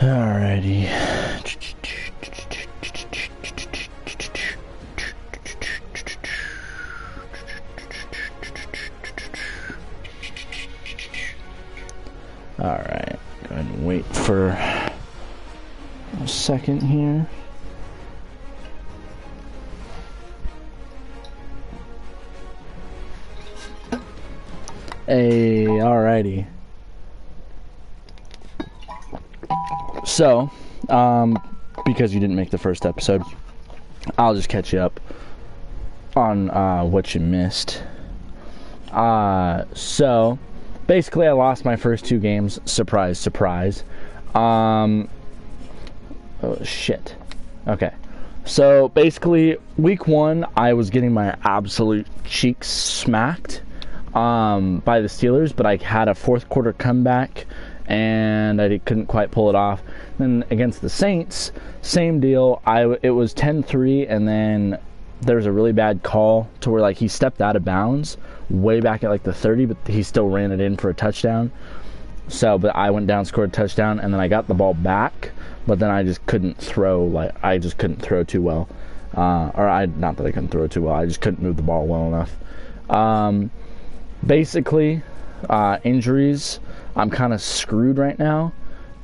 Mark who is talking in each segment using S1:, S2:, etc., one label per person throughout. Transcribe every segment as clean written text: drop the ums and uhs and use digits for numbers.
S1: Alrighty. Alright, go ahead and wait for a second here. Hey, alrighty. So, because you didn't make the first episode, I'll just catch you up on what you missed. So, basically I lost my first two games. Surprise, surprise. Oh, shit. Okay. So, basically, week one, I was getting my absolute cheeks smacked by the Steelers, but I had a fourth quarter comeback and I couldn't quite pull it off. Then against the Saints, same deal. It was 10-3, and then there was a really bad call to where like he stepped out of bounds way back at like the 30, but he still ran it in for a touchdown. So, but I went down, scored a touchdown, and then I got the ball back, but then I just couldn't throw. I just couldn't throw too well, not that I couldn't throw too well. I just couldn't move the ball well enough. Basically, injuries. I'm kind of screwed right now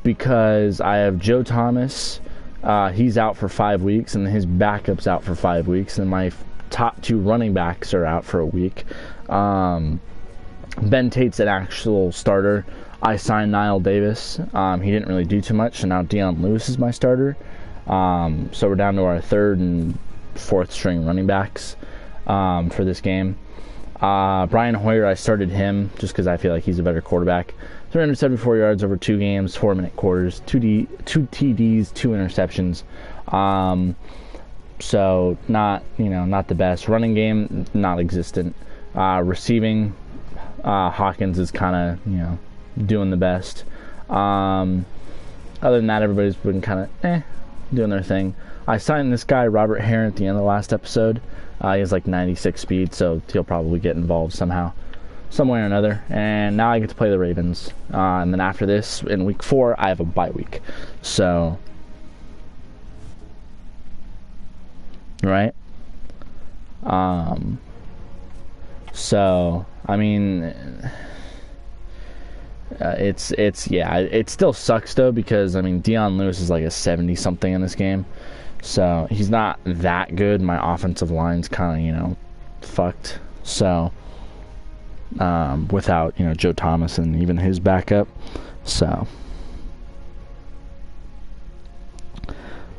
S1: because I have Joe Thomas. He's out for 5 weeks, and his backup's out for 5 weeks, and my top two running backs are out for a week. Ben Tate's an actual starter. I signed Niall Davis. He didn't really do too much, so now Dion Lewis is my starter. So we're down to our third and fourth string running backs for this game. Brian Hoyer, I started him just because I feel like he's a better quarterback. 374 yards over 2 games, 4-minute quarters, 2 TDs, 2 interceptions. So not the best. Running game, not existent. Receiving, Hawkins is kind of doing the best. Other than that, everybody's been kind of doing their thing. I signed this guy Robert Heron at the end of the last episode. He has like 96 speed, so he'll probably get involved somehow, some way or another. And now I get to play the Ravens. And then after this, in week 4, I have a bye week. So, right? So, I mean, it still sucks though, because I mean Dion Lewis is like a 70-something in this game. So he's not that good. My offensive line's kind of, fucked. So without, Joe Thomas and even his backup. So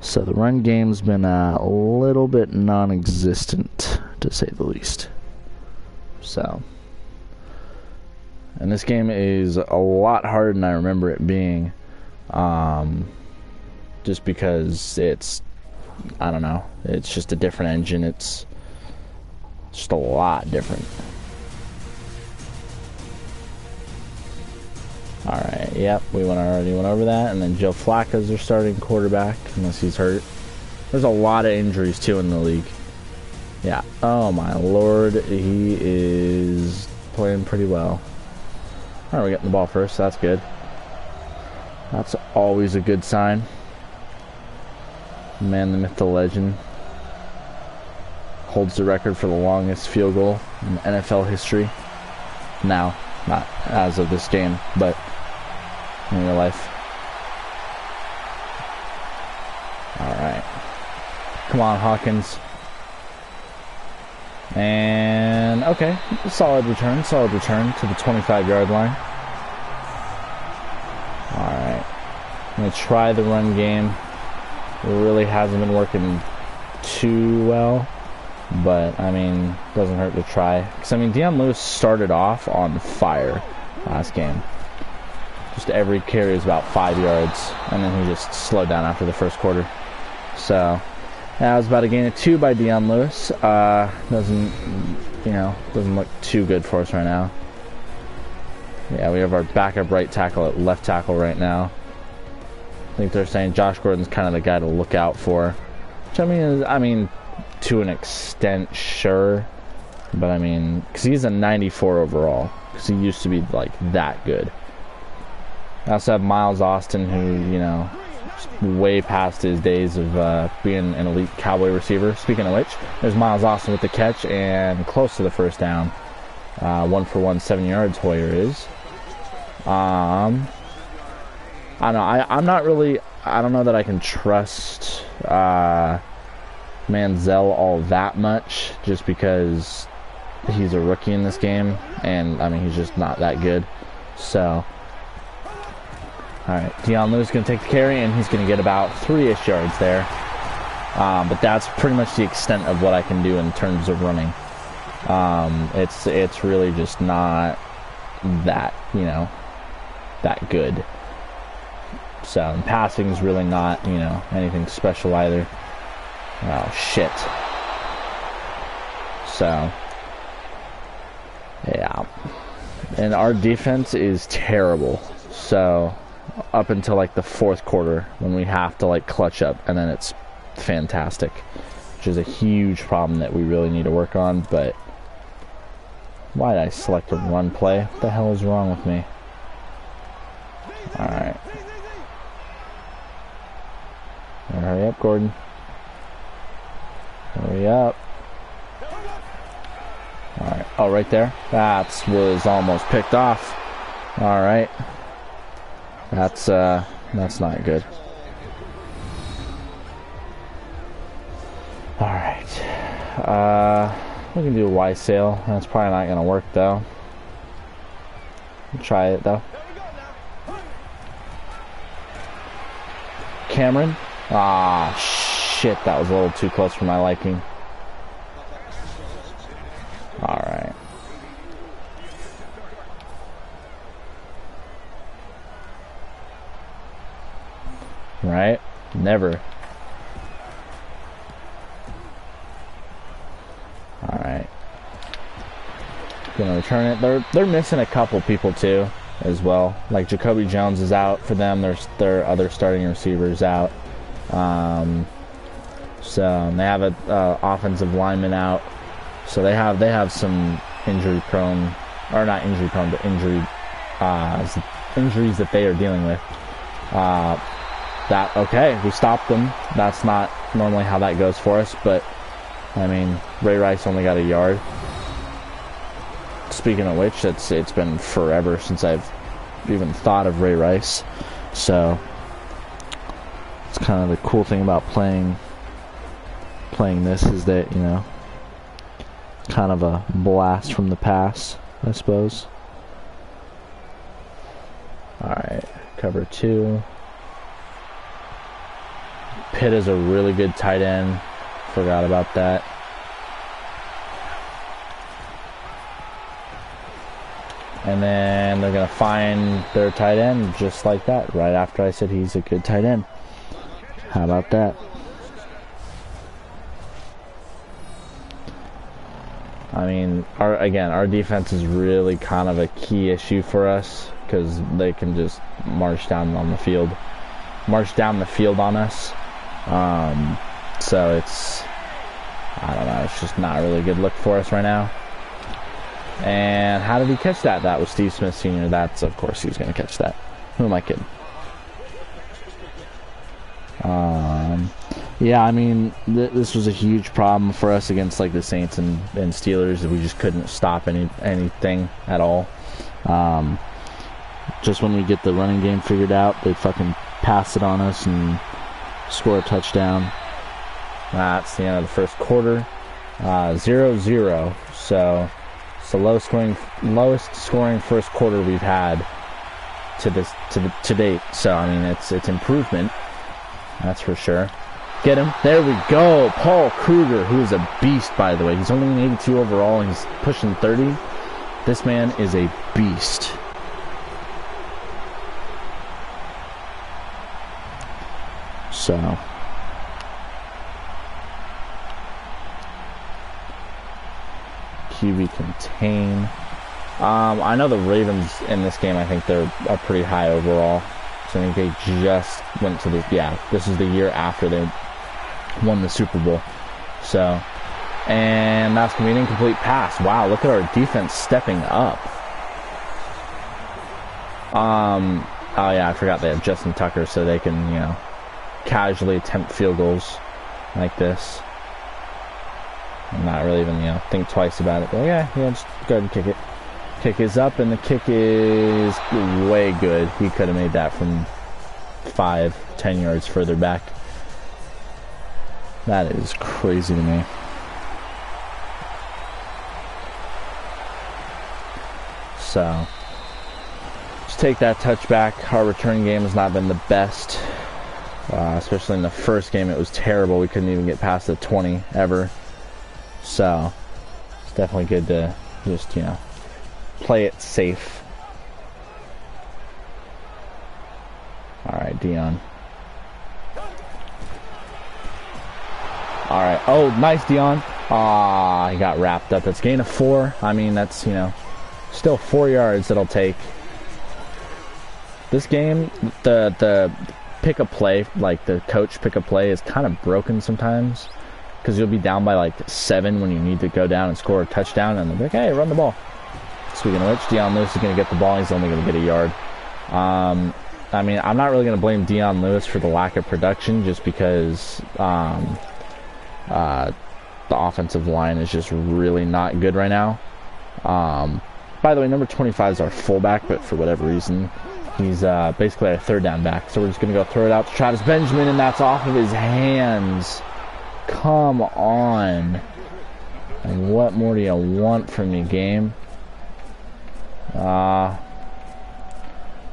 S1: the run game's been a little bit non-existent, to say the least. So, and this game is a lot harder than I remember it being. Just because I don't know. It's just a different engine. It's just a lot different. Alright, yep, we already went over that. And then Joe Flacco's their starting quarterback, unless he's hurt. There's a lot of injuries, too, in the league. Yeah, oh my lord, he is playing pretty well. Alright, we're getting the ball first, so that's good. That's always a good sign. Man, the myth, the legend, holds the record for the longest field goal in NFL history. Now, not as of this game, but in real life. Alright. Come on, Hawkins. And, okay, solid return to the 25-yard line. Alright. I'm going to try the run game. It really hasn't been working too well, but I mean, doesn't hurt to try. Because I mean, Dion Lewis started off on fire last game. Just every carry is about 5 yards, and then he just slowed down after the first quarter. So that was about a gain of 2 by Dion Lewis. Doesn't look too good for us right now. Yeah, we have our backup right tackle at left tackle right now. I think they're saying Josh Gordon's kind of the guy to look out for, which I mean, to an extent, sure, but I mean, because he's a 94 overall, because he used to be like that good. I also have Miles Austin, who way past his days of being an elite Cowboy receiver. Speaking of which, there's Miles Austin with the catch and close to the first down. 1 for 1, 7 yards. Hoyer is. I don't know. I'm not really. I don't know that I can trust Manziel all that much, just because he's a rookie in this game, and I mean he's just not that good. So, all right, Dion Lewis is going to take the carry, and he's going to get about 3-ish yards there. But that's pretty much the extent of what I can do in terms of running. It's really just not that, you know, that good. So, and passing is really not, you know, anything special either. Oh, shit. So, yeah. And our defense is terrible. So, up until like the fourth quarter, when we have to like clutch up, and then it's fantastic. Which is a huge problem that we really need to work on, but why did I select a run play? What the hell is wrong with me? Alright. Hurry up, Gordon. Hurry up. Alright. Oh, right there. That was almost picked off. Alright. That's not good. Alright. We can do a Y sail. That's probably not gonna work though. We'll try it though. Cameron. Ah, shit, that was a little too close for my liking. Alright. Right? Never. Alright. Gonna return it. They're missing a couple people too, as well. Like Jacoby Jones is out for them. Their other starting receivers out. So they have a offensive lineman out. So they have some injury prone, or not injury prone, but injuries that they are dealing with. Okay, we stopped them. That's not normally how that goes for us, but I mean, Ray Rice only got a yard. Speaking of which, it's been forever since I've even thought of Ray Rice. So it's kind of the cool thing about playing this is that, you know, kind of a blast from the past, I suppose. Alright, cover 2. Pitt is a really good tight end. Forgot about that. And then they're going to find their tight end just like that, right after I said he's a good tight end. How about that? I mean, our defense is really kind of a key issue for us, because they can just march down the field on us. So it's, I don't know, it's just not a really good look for us right now. And how did he catch that? That was Steve Smith Sr. That's, of course, he was going to catch that. Who am I kidding? Yeah, I mean, this was a huge problem for us against like the Saints and Steelers. We just couldn't stop anything at all. Just when we get the running game figured out, they fucking pass it on us and score a touchdown. That's the end of the first quarter. 0-0. So it's the lowest scoring first quarter we've had to date. So I mean, it's improvement. That's for sure. Get him. There we go. Paul Kruger, who is a beast, by the way. He's only an 82 overall, and he's pushing 30. This man is a beast. So, QB contain. I know the Ravens in this game, I think they're a pretty high overall. So I think they just went to this is the year after they won the Super Bowl. So, and that's going to be an incomplete pass. Wow, look at our defense stepping up. Oh yeah, I forgot they have Justin Tucker, so they can, you know, casually attempt field goals like this. I'm not really even, think twice about it. But yeah, just go ahead and kick it. Kick is up, and the kick is way good. He could have made that from 5-10 yards further back. That is crazy to me. So, just take that touchback. Our return game has not been the best. Especially in the first game, it was terrible. We couldn't even get past the 20 ever. So, it's definitely good to just, play it safe. Alright, Dion. Alright. Oh, nice, Dion. He got wrapped up. That's gain of 4. I mean, that's, still 4 yards that'll take. This game, the pick a play, like the coach pick a play, is kind of broken sometimes. Because you'll be down by like 7 when you need to go down and score a touchdown, and they'll be like, hey, run the ball. Speaking of which, Dion Lewis is going to get the ball. He's only going to get a yard. I mean, I'm not really going to blame Dion Lewis for the lack of production, just because the offensive line is just really not good right now. By the way, number 25 is our fullback, but for whatever reason, he's basically our third down back. So we're just going to go throw it out to Travis Benjamin, and that's off of his hands. Come on. And what more do you want from me, game? I'm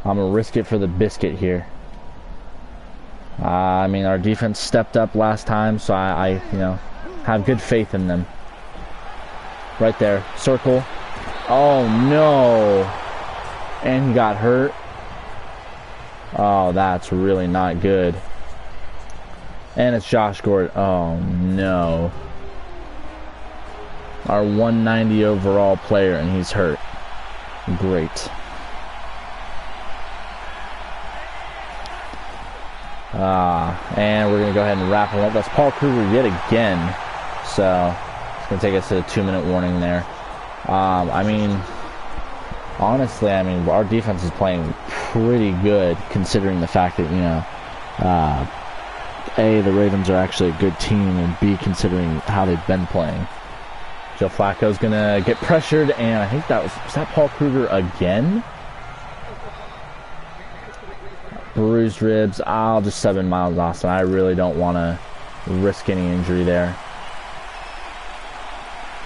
S1: going to risk it for the biscuit here. I mean, our defense stepped up last time, so I have good faith in them. Right there. Circle. Oh, no. And he got hurt. Oh, that's really not good. And it's Josh Gordon. Oh, no. Our 190 overall player, and he's hurt. Great. And we're going to go ahead and wrap him up. That's Paul Kruger yet again. So, it's going to take us to a 2-minute warning there. I mean, honestly, our defense is playing pretty good, considering the fact that, A, the Ravens are actually a good team, and B, considering how they've been playing. Joe Flacco's going to get pressured, and I think was that Paul Kruger again? Bruised ribs. I'll just sub in Miles Austin. I really don't want to risk any injury there.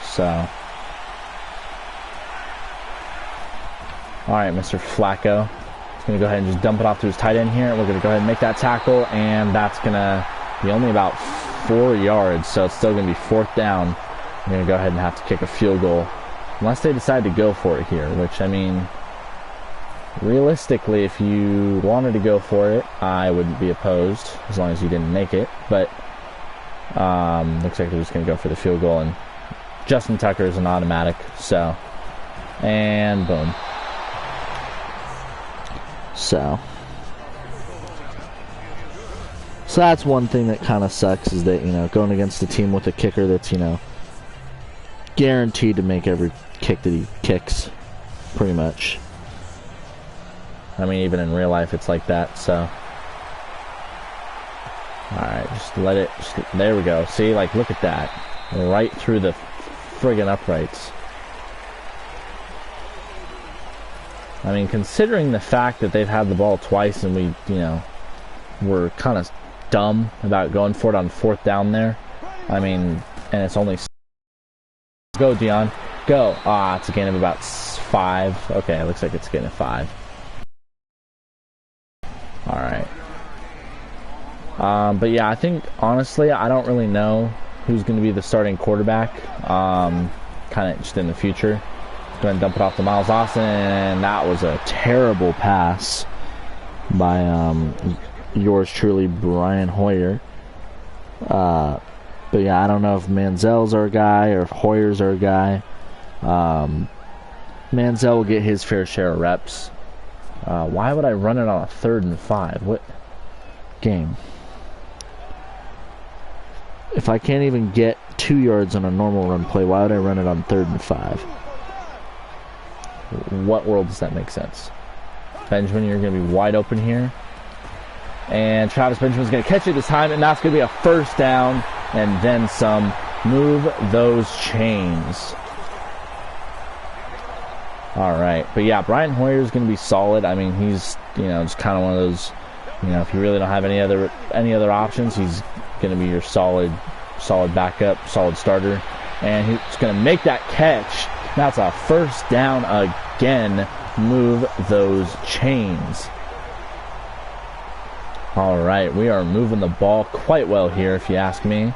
S1: So. Alright, Mr. Flacco. He's going to go ahead and just dump it off to his tight end here. And we're going to go ahead and make that tackle. And that's going to be only about 4 yards. So it's still going to be 4th down. We're going to go ahead and have to kick a field goal. Unless they decide to go for it here. Which, realistically, if you wanted to go for it, I wouldn't be opposed. As long as you didn't make it. But, looks like they're just going to go for the field goal. And Justin Tucker is an automatic. So, and boom. So that's one thing that kind of sucks, is that, going against a team with a kicker that's, guaranteed to make every kick that he kicks, pretty much. Even in real life, it's like that, so. Alright, just let it, there we go. See, look at that. Right through the friggin' uprights. Considering the fact that they've had the ball twice and we, were kind of dumb about going for it on 4th down there. And it's only... Go, Dion. Go. It's a gain of about 5. Okay, it looks like it's a gain of 5. Alright. But yeah, I think, honestly, I don't really know who's going to be the starting quarterback. Kind of just in the future. Go ahead and dump it off to Miles Austin, and that was a terrible pass by yours truly, Brian Hoyer. But yeah, I don't know if Manziel's our guy or if Hoyer's our guy. Manziel will get his fair share of reps. Why would I run it on a 3rd and 5? What game? If I can't even get 2 yards on a normal run play, why would I run it on 3rd and 5? What world does that make sense? Benjamin, you're going to be wide open here. And Travis Benjamin's going to catch it this time, and that's going to be a first down and then some. Move those chains. All right. But yeah, Brian Hoyer is going to be solid. I mean, he's, just kind of one of those, if you really don't have any other options, he's going to be your solid backup, solid starter. And he's going to make that catch. That's a first down again. Move those chains. All right. We are moving the ball quite well here, if you ask me.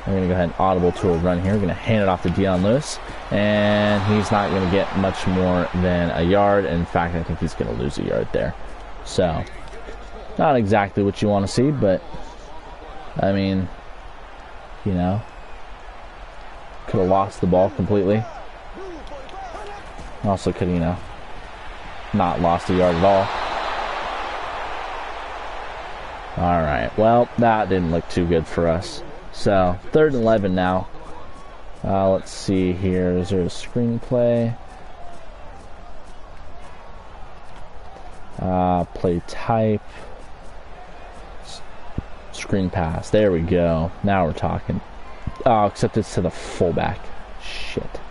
S1: We're going to go ahead and audible to a run here. We're going to hand it off to Dion Lewis. And he's not going to get much more than a yard. In fact, I think he's going to lose a yard there. So, not exactly what you want to see, but, I mean, could have lost the ball completely. Also could have, not lost a yard at all. All right. Well, that didn't look too good for us. So, 3rd and 11 now. Let's see here. Is there a screenplay? Play type. Screen pass. There we go. Now we're talking. Oh, except it's to the fullback. Shit.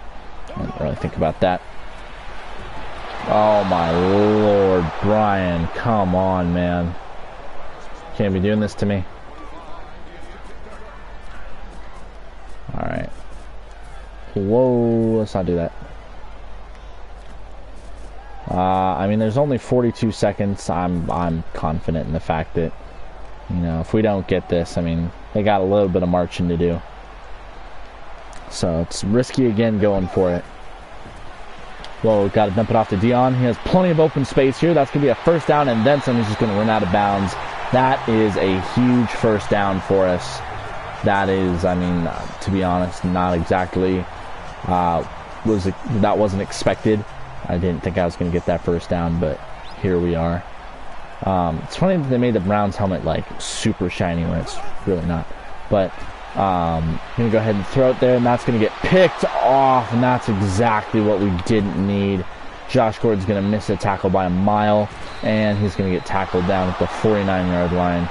S1: I didn't really think about that. Oh, my Lord. Brian, come on, man. Can't be doing this to me. Alright. Whoa, let's not do that. I mean, there's only 42 seconds. I'm confident in the fact that, if we don't get this, I mean, they got a little bit of marching to do. So it's risky again going for it. Whoa, got to dump it off to Dion. He has plenty of open space here. That's going to be a first down, and then someone's just going to run out of bounds. That is a huge first down for us. That is, I mean, to be honest, not exactly, that wasn't expected. I didn't think I was going to get that first down, but here we are. It's funny that they made the Browns helmet, super shiny when it's really not. But, I'm going to go ahead and throw it there, and that's going to get picked off, and that's exactly what we didn't need. Josh Gordon's going to miss a tackle by a mile, and he's going to get tackled down at the 49-yard line.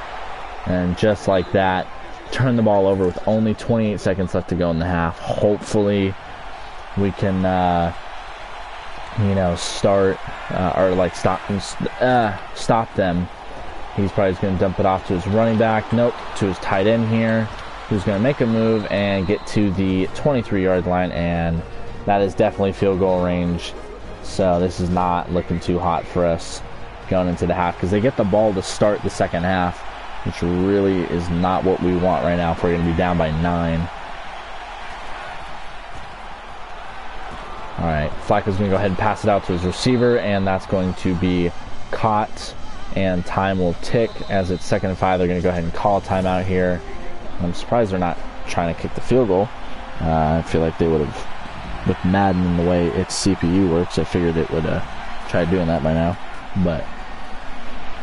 S1: And just like that, turn the ball over with only 28 seconds left to go in the half. Hopefully we can start stop them. He's probably going to dump it off to his running back. Nope, to his tight end here, who's going to make a move and get to the 23-yard line, and that is definitely field goal range. So this is not looking too hot for us going into the half, because they get the ball to start the second half, which really is not what we want right now if we're going to be down by 9. All right, Flacco's going to go ahead and pass it out to his receiver, and that's going to be caught, and time will tick as it's 2nd and 5. They're going to go ahead and call a timeout here. I'm surprised they're not trying to kick the field goal. I feel like they would have, with Madden and the way its CPU works, I figured it would try doing that by now. But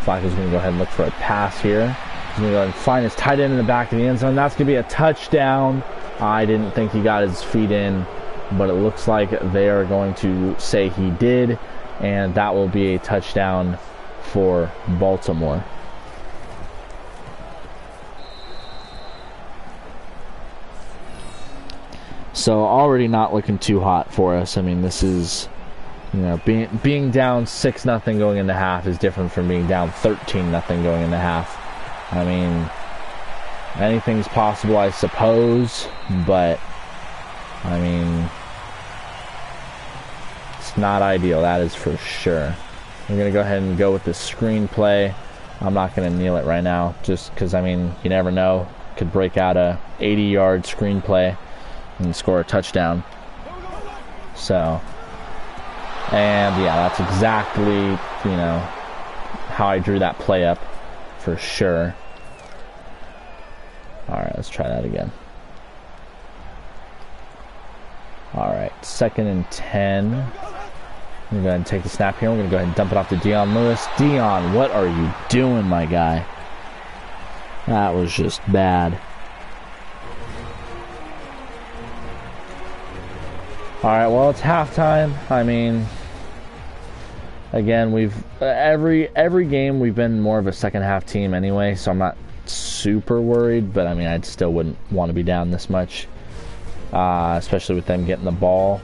S1: Flacco's going to go ahead and look for a pass here. He's going to go ahead and find his tight end in the back of the end zone. That's going to be a touchdown. I didn't think he got his feet in, but it looks like they are going to say he did, and that will be a touchdown for Baltimore. So already not looking too hot for us. I mean, this is, being down 6-0 going into half is different from being down 13-0 going into half. I mean, anything's possible, I suppose, but I mean, it's not ideal, that is for sure. We're going to go ahead and go with the screenplay. I'm not going to kneel it right now, just because, I mean, you never know. Could break out a 80-yard screenplay and score a touchdown. So, and yeah, that's exactly, how I drew that play up, for sure. Alright, let's try that again. Alright, 2nd and 10. I'm going to go ahead and take the snap here. We're going to go ahead and dump it off to Dion Lewis. Dion, what are you doing, my guy? That was just bad. Alright, well, it's halftime. I mean, again, we've every game we've been more of a second half team anyway, so I'm not super worried. But I mean, I still wouldn't want to be down this much, especially with them getting the ball.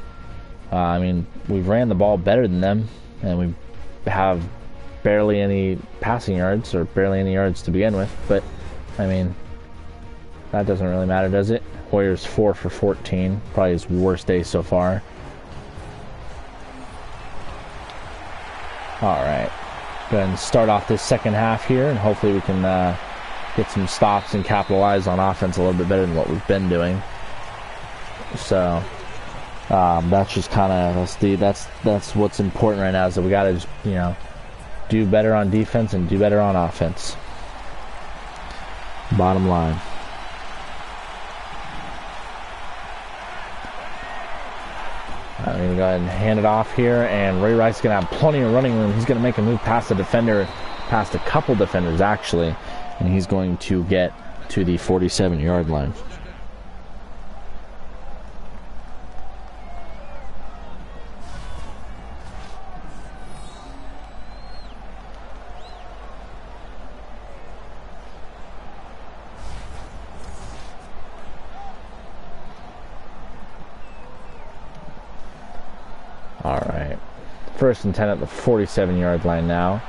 S1: I mean, we've ran the ball better than them, and we have barely any passing yards or barely any yards to begin with. But I mean, that doesn't really matter, does it? Hoyer's 4 for 14, probably his worst day so far. All right, go ahead and start off this second half here, and hopefully we can get some stops and capitalize on offense a little bit better than what we've been doing. So that's just kind of that's what's important right now, is that we got to just, you know, do better on defense and do better on offense. Bottom line. I'm going to go ahead and hand it off here, and Ray Rice is going to have plenty of running room. He's going to make a move past the defender, past a couple defenders actually, and he's going to get to the 47-yard line. Alright, 1st and 10 at the 47-yard line now.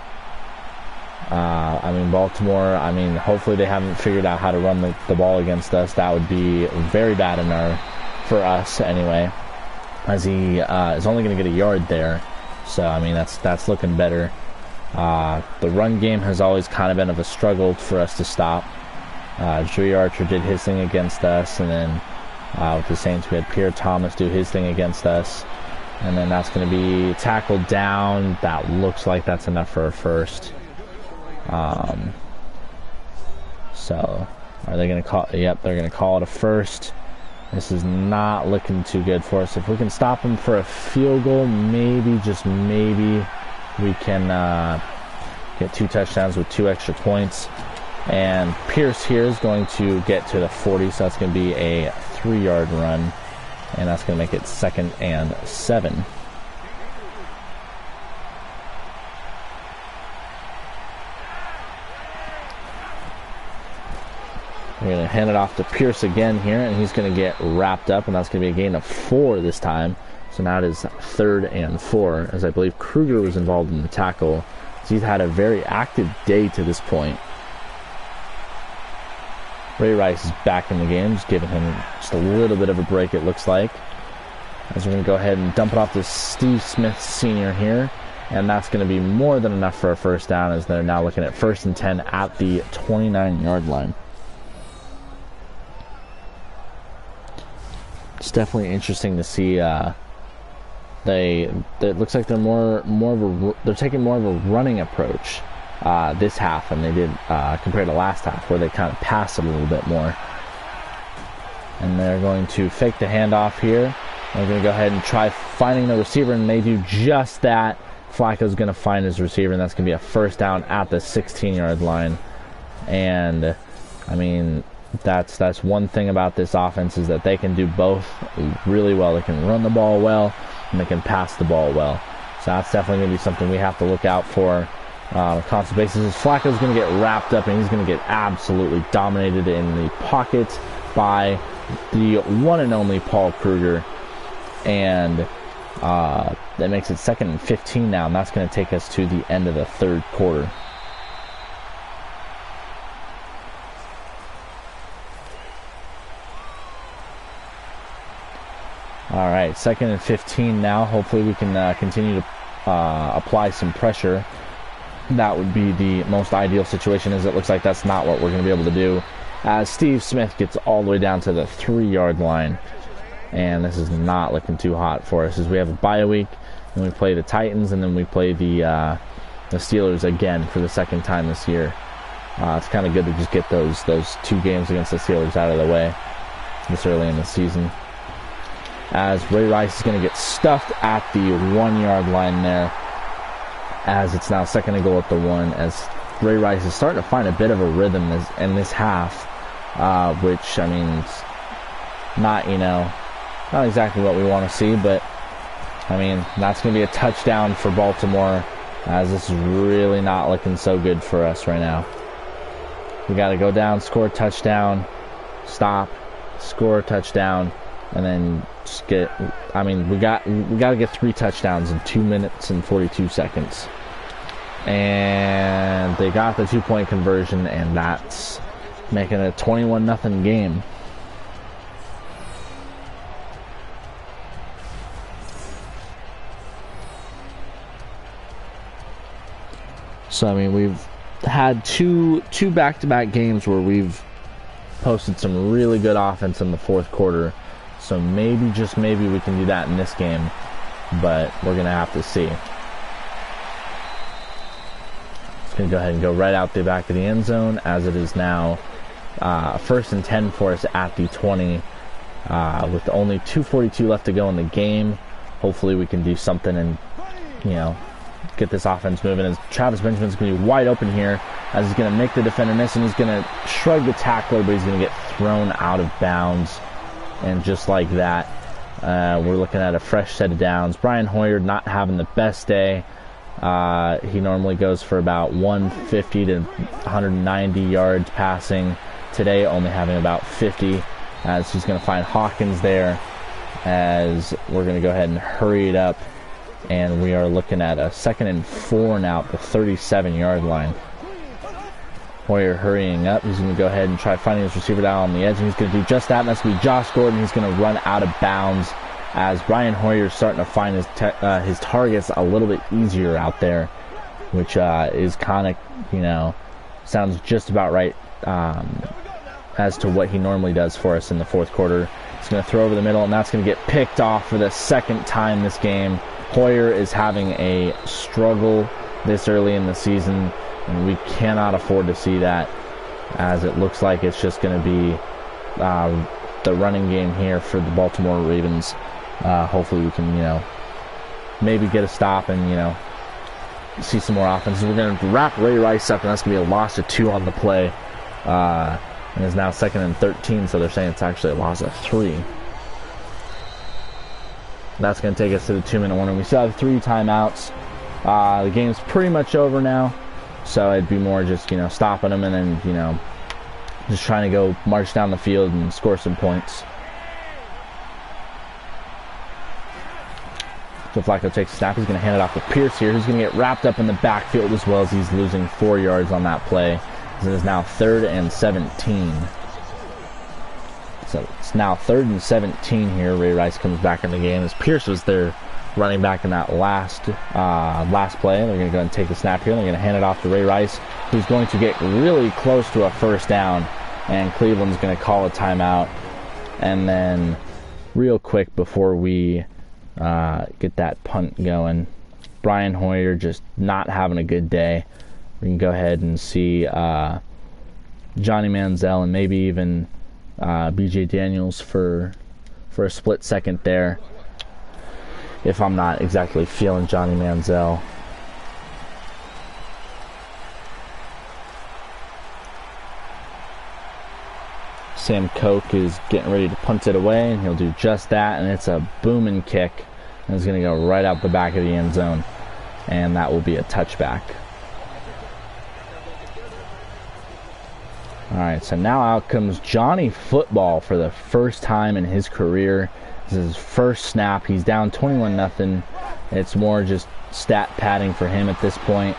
S1: I mean, Baltimore, I mean, hopefully they haven't figured out how to run the ball against us. That would be very bad for us anyway, as he is only going to get a yard there. So, I mean, that's looking better. The run game has always kind of been of a struggle for us to stop. Joey Archer did his thing against us, and then with the Saints we had Pierre Thomas do his thing against us. And then that's going to be tackled down. That looks like that's enough for a first. So, are they going to call? Yep, they're going to call it a first. This is not looking too good for us. If we can stop them for a field goal, maybe, just maybe, we can get 2 touchdowns with 2 extra points. And Pierce here is going to get to the 40, so that's going to be a 3-yard run. And that's going to make it 2nd and 7. We're going to hand it off to Pierce again here, and he's going to get wrapped up, and that's going to be a gain of 4 this time. So now it is 3rd and 4, as I believe Kruger was involved in the tackle. So he's had a very active day to this point. Ray Rice is back in the game, just giving him just a little bit of a break, it looks like. As we're going to go ahead and dump it off to Steve Smith Sr. here. And that's going to be more than enough for a first down, as they're now looking at 1st and 10 at the 29-yard line. It's definitely interesting to see. It looks like they're taking more of a running approach this half than they did compared to last half, where they kind of passed a little bit more. And they're going to fake the handoff here. They're going to go ahead and try finding the receiver, and they do just that. Flacco's going to find his receiver, and that's going to be a first down at the 16-yard line. And I mean, that's one thing about this offense, is that they can do both really well. They can run the ball well, and they can pass the ball well. So that's definitely going to be something we have to look out for on a constant basis. Flacco's going to get wrapped up, and he's going to get absolutely dominated in the pocket by the one and only Paul Kruger. And that makes it 2nd and 15 now, and that's going to take us to the end of the 3rd quarter. All right, 2nd and 15 now. Hopefully we can continue to apply some pressure. That would be the most ideal situation, as it looks like that's not what we're going to be able to do, as Steve Smith gets all the way down to the 3-yard line. And this is not looking too hot for us, as we have a bye week, and we play the Titans, and then we play the Steelers again for the 2nd time this year. It's kind of good to just get those 2 games against the Steelers out of the way this early in the season. As Ray Rice is going to get stuffed at the 1-yard line there, as it's now 2nd and goal at the 1, as Ray Rice is starting to find a bit of a rhythm in this half, which, I mean, it's not exactly what we want to see, but I mean, that's going to be a touchdown for Baltimore, as this is really not looking so good for us right now. We got to go down, score a touchdown, stop, score a touchdown, and then just get. I mean, we got to get 3 touchdowns in 2 minutes and 42 seconds, and they got the 2-point conversion, and that's making it a 21-0 game. So I mean, we've had two back-to-back games where we've posted some really good offense in the fourth quarter. So maybe, just maybe, we can do that in this game, but we're gonna have to see. Just gonna go ahead and go right out the back of the end zone, as it is now 1st and 10 for us at the 20, with only 2:42 left to go in the game. Hopefully we can do something and, you know, get this offense moving, as Travis Benjamin's going to be wide open here, as he's going to make the defender miss, and he's going to shrug the tackler, but he's going to get thrown out of bounds. And just like that, we're looking at a fresh set of downs. Brian Hoyer not having the best day. He normally goes for about 150 to 190 yards passing. Today only having about 50, as he's going to find Hawkins there, as we're going to go ahead and hurry it up. And we are looking at a 2nd and 4 now at the 37-yard line. Hoyer hurrying up. He's going to go ahead and try finding his receiver down on the edge, and he's going to do just that. And that's going to be Josh Gordon. He's going to run out of bounds, as Brian Hoyer is starting to find his targets a little bit easier out there, which is kind of, you know, sounds just about right as to what he normally does for us in the fourth quarter. He's going to throw over the middle, and that's going to get picked off for the 2nd time this game. Hoyer is having a struggle this early in the season, and we cannot afford to see that, as it looks like it's just going to be the running game here for the Baltimore Ravens. Hopefully we can, you know, maybe get a stop and, you know, see some more offense. We're going to wrap Ray Rice up, and that's going to be a loss of 2 on the play, and is now 2nd and 13, so they're saying it's actually a loss of 3. That's going to take us to the 2-minute warning. We still have 3 timeouts. The game's pretty much over now, so it'd be more just, you know, stopping them and then, you know, just trying to go march down the field and score some points. So Flacco takes a snap. He's going to hand it off to Pierce here, who's going to get wrapped up in the backfield, as well as he's losing 4 yards on that play. It is now 3rd and 17. So it's now 3rd and 17 here. Ray Rice comes back in the game, as Pierce was their running back in that last play. They're going to go and take the snap here. They're going to hand it off to Ray Rice, who's going to get really close to a 1st down, and Cleveland's going to call a timeout. And then real quick before we get that punt going, Brian Hoyer just not having a good day. We can go ahead and see Johnny Manziel and maybe even BJ Daniels for a split second there, if I'm not exactly feeling Johnny Manziel. Sam Koch is getting ready to punt it away, and he'll do just that, and it's a booming kick, and it's going to go right out the back of the end zone, and that will be a touchback. Alright, so now out comes Johnny Football for the first time in his career. This is his first snap. He's down 21-0. It's more just stat padding for him at this point.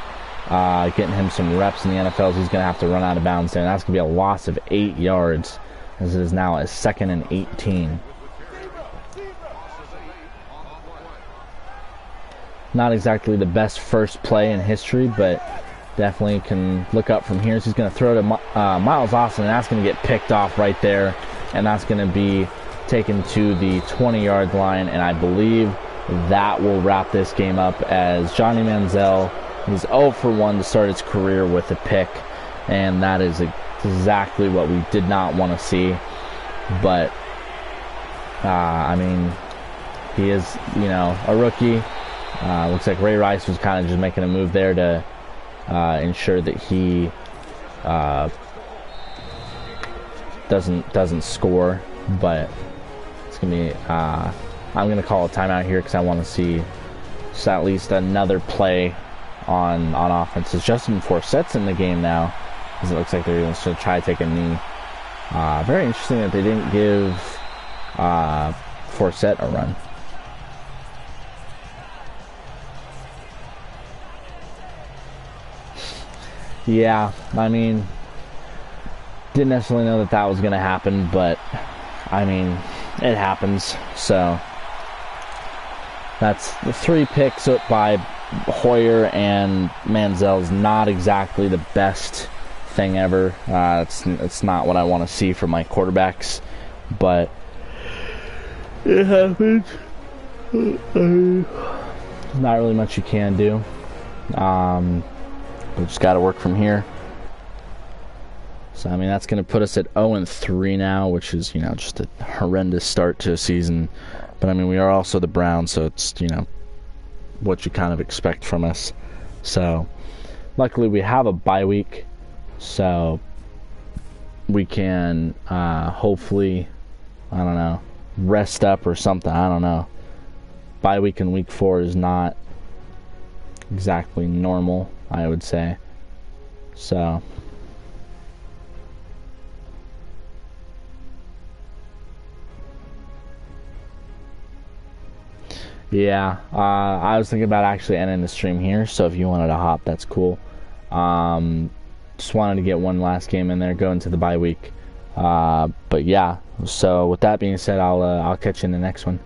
S1: Getting him some reps in the NFL. He's going to have to run out of bounds there, and that's going to be a loss of 8 yards, as it is now a 2nd and 18. Not exactly the best first play in history, but definitely can look up from here. So he's going to throw to Miles Austin, and that's going to get picked off right there, and that's going to be taken to the 20-yard line, and I believe that will wrap this game up, as Johnny Manziel is 0 for 1 to start his career with a pick, and that is exactly what we did not want to see. But I mean, he is, you know, a rookie. Looks like Ray Rice was kind of just making a move there to ensure that he doesn't score, but it's gonna be I'm gonna call a timeout here because I want to see just at least another play on offense. Is Justin Forsett's in the game now, because it looks like they're going to try to take a knee. Very interesting that they didn't give Forsett a run. Yeah, I mean, didn't necessarily know that that was going to happen, but I mean, it happens. So that's the 3 picks up by Hoyer and Manziel's not exactly the best thing ever. It's not what I want to see from my quarterbacks, but it happens. There's not really much you can do. We just got to work from here. So, I mean, that's going to put us at 0-3 now, which is, just a horrendous start to a season. But, I mean, we are also the Browns, so it's, what you kind of expect from us. So, luckily we have a bye week, so we can hopefully, I don't know, rest up or something. I don't know. Bye week in week 4 is not exactly normal, I would say. So yeah, I was thinking about actually ending the stream here, so if you wanted to hop, that's cool. Just wanted to get one last game in there, go into the bye week. But yeah, so with that being said, I'll catch you in the next one.